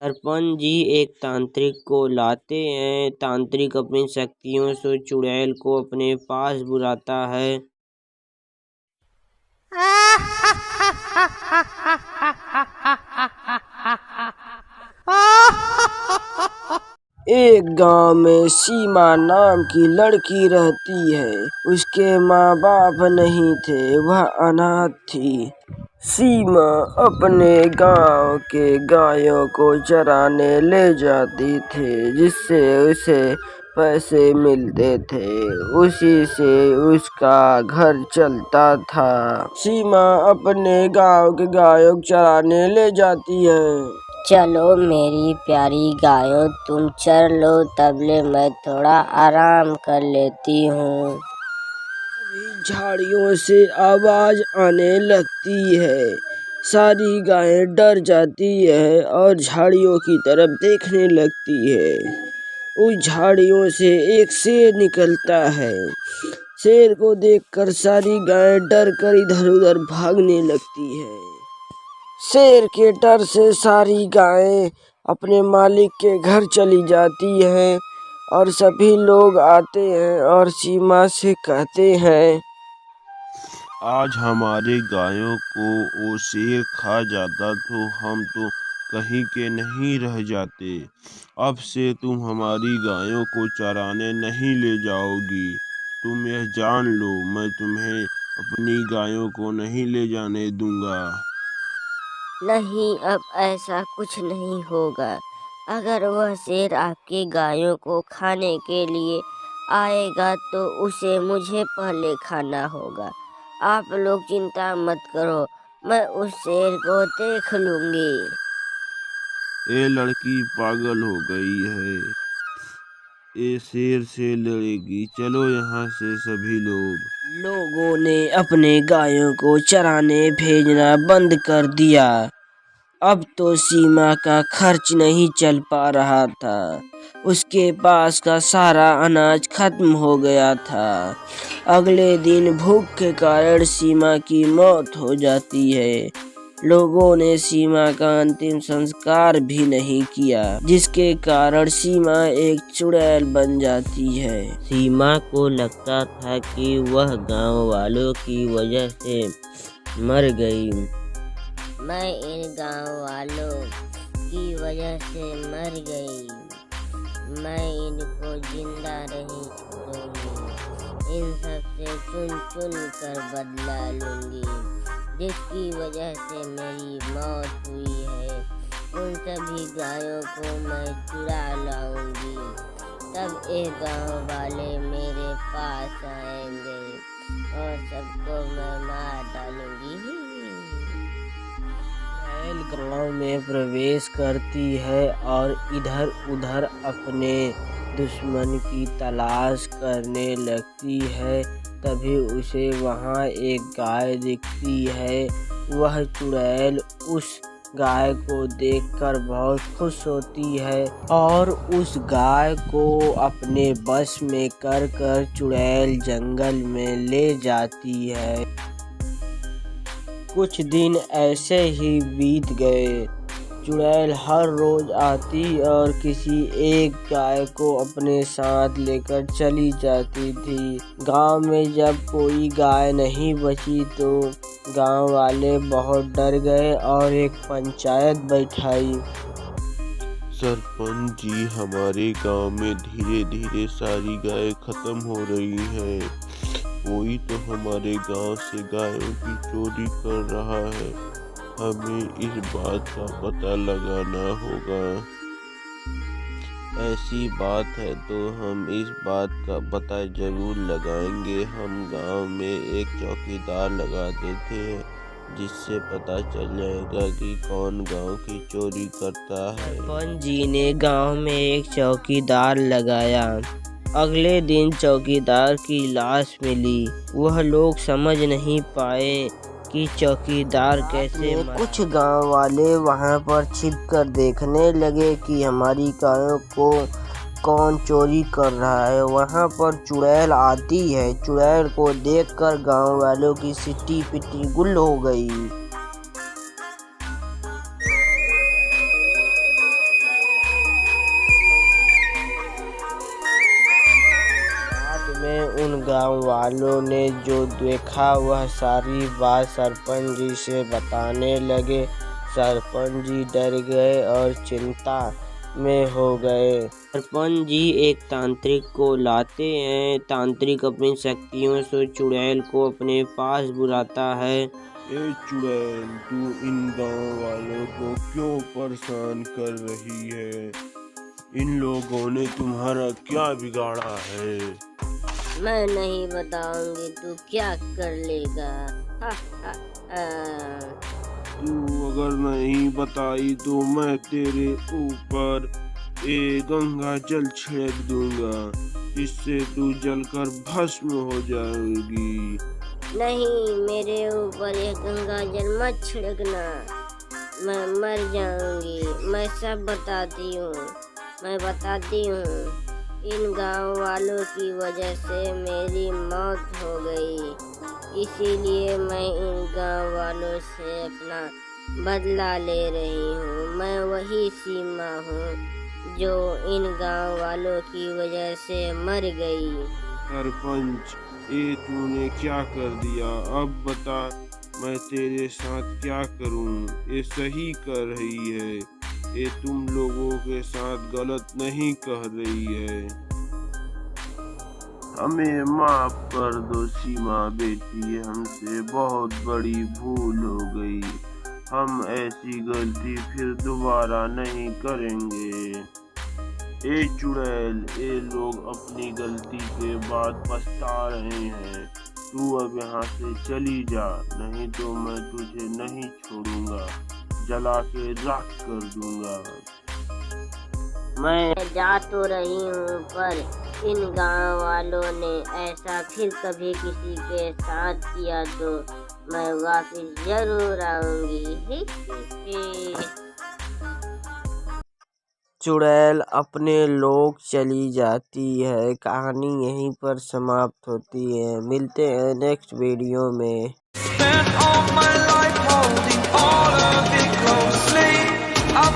सरपंच जी एक तांत्रिक को लाते हैं। तांत्रिक अपनी शक्तियों से चुड़ैल को अपने पास बुलाता है। एक गांव में सीमा नाम की लड़की रहती है। उसके माँ बाप नहीं थे, वह अनाथ थी। सीमा अपने गांव के गायों को चराने ले जाती थी, जिससे उसे पैसे मिलते थे। उसी से उसका घर चलता था। सीमा अपने गांव के गायों को चराने ले जाती है। चलो मेरी प्यारी गायों, तुम चर लो, तबले मैं थोड़ा आराम कर लेती हूँ। झाड़ियों से आवाज आने लगती है। सारी गायें डर जाती है और झाड़ियों की तरफ देखने लगती है। उस झाड़ियों से एक शेर निकलता है। शेर को देखकर सारी गायें डर कर इधर उधर भागने लगती है। शेर के डर से सारी गायें अपने मालिक के घर चली जाती हैं और सभी लोग आते हैं और सीमा से कहते हैं, आज हमारे गायों को वो शेर खा जाता तो हम तो कहीं के नहीं रह जाते। अब से तुम हमारी गायों को चराने नहीं ले जाओगी। तुम यह जान लो, मैं तुम्हें अपनी गायों को नहीं ले जाने दूंगा। नहीं, अब ऐसा कुछ नहीं होगा। अगर वह शेर आपकी गायों को खाने के लिए आएगा तो उसे मुझे पहले खाना होगा। आप लोग चिंता मत करो, मैं उस शेर को देख लूंगी। ये लड़की पागल हो गई है, ये शेर से लड़ेगी। चलो यहाँ से सभी लोग। लोगों ने अपने गायों को चराने भेजना बंद कर दिया। अब तो सीमा का खर्च नहीं चल पा रहा था। उसके पास का सारा अनाज खत्म हो गया था। अगले दिन भूख के कारण सीमा की मौत हो जाती है। लोगों ने सीमा का अंतिम संस्कार भी नहीं किया, जिसके कारण सीमा एक चुड़ैल बन जाती है। सीमा को लगता था कि वह गांव वालों की वजह से मर गई। मैं इन गांव वालों की वजह से मर गई। मैं इनको जिंदा नहीं छोड़ूंगी। इन सब से चुन चुन कर बदला लूंगी, जिसकी वजह से मेरी मौत हुई है। उन सभी गायों को मैं चुरा लाऊंगी। तब एक गांव वाले मेरे पास आएंगे और सबको मैं मार डालूंगी। गांव में प्रवेश करती है और इधर उधर अपने दुश्मन की तलाश करने लगती है। तभी उसे वहां एक गाय दिखती है। वह चुड़ैल उस गाय को देखकर बहुत खुश होती है और उस गाय को अपने बस में कर चुड़ैल जंगल में ले जाती है। कुछ दिन ऐसे ही बीत गए। चुड़ैल हर रोज आती और किसी एक गाय को अपने साथ लेकर चली जाती थी। गांव में जब कोई गाय नहीं बची तो गांव वाले बहुत डर गए और एक पंचायत बैठाई। सरपंच जी, हमारे गांव में धीरे धीरे सारी गायें खत्म हो रही हैं। कोई तो हमारे गांव से गायों की चोरी कर रहा है। हमें इस बात का पता लगाना होगा। ऐसी बात है तो हम इस बात का पता जरूर लगाएंगे। हम गांव में एक चौकीदार लगा देते हैं, जिससे पता चल जाएगा कि कौन गांव की चोरी करता है। सरपंच जी ने गांव में एक चौकीदार लगाया। अगले दिन चौकीदार की लाश मिली। वह लोग समझ नहीं पाए कि चौकीदार कैसे मरा। कुछ गांव वाले वहां पर छिपकर देखने लगे कि हमारी गायों को कौन चोरी कर रहा है। वहां पर चुड़ैल आती है। चुड़ैल को देखकर गांव वालों की सिट्टी पिट्टी गुल हो गई। गांव वालों ने जो देखा वह सारी बात सरपंच जी से बताने लगे। सरपंच जी डर गए और चिंता में हो गए। सरपंच जी एक तांत्रिक को लाते हैं। तांत्रिक अपनी शक्तियों से चुड़ैल को अपने पास बुलाता है। ए चुड़ैल, तू इन गांव वालों को क्यों परेशान कर रही है? इन लोगों ने तुम्हारा क्या बिगाड़ा है? मैं नहीं बताऊंगी, तू क्या कर लेगा? हा, हा, हा। तू अगर नहीं बताई तो मैं तेरे ऊपर गंगा जल छिड़क दूंगा, जिससे तू जलकर भस्म हो जाएगी। नहीं, मेरे ऊपर यह गंगा जल मत छिड़कना, मैं मर जाऊंगी। मैं सब बताती हूँ। इन गांव वालों की वजह से मेरी मौत हो गई, इसीलिए मैं इन गांव वालों से अपना बदला ले रही हूँ। मैं वही सीमा हूँ जो इन गांव वालों की वजह से मर गई। सरपंच, ये तूने क्या कर दिया? अब बता, मैं तेरे साथ क्या करूं? ये सही कर रही है, ये तुम लोगों के साथ गलत नहीं कह रही है। हमें माफ कर दो सीमा बेटी, हमसे बहुत बड़ी भूल हो गई। हम ऐसी गलती फिर दोबारा नहीं करेंगे। ए चुड़ैल, ये लोग अपनी गलती के बाद पछता रहे हैं। तू अब यहाँ से चली जा, नहीं तो मैं तुझे नहीं छोड़ूंगा, जला के राख कर दूंगा। मैं जा तो रही हूँ, पर इन गांव वालों ने ऐसा फिर कभी किसी के साथ किया तो मैं वापस जरूर आऊंगी। चुड़ैल अपने लोग चली जाती है। कहानी यहीं पर समाप्त होती है। मिलते हैं नेक्स्ट वीडियो में। Spent all my life holding all of it closely. I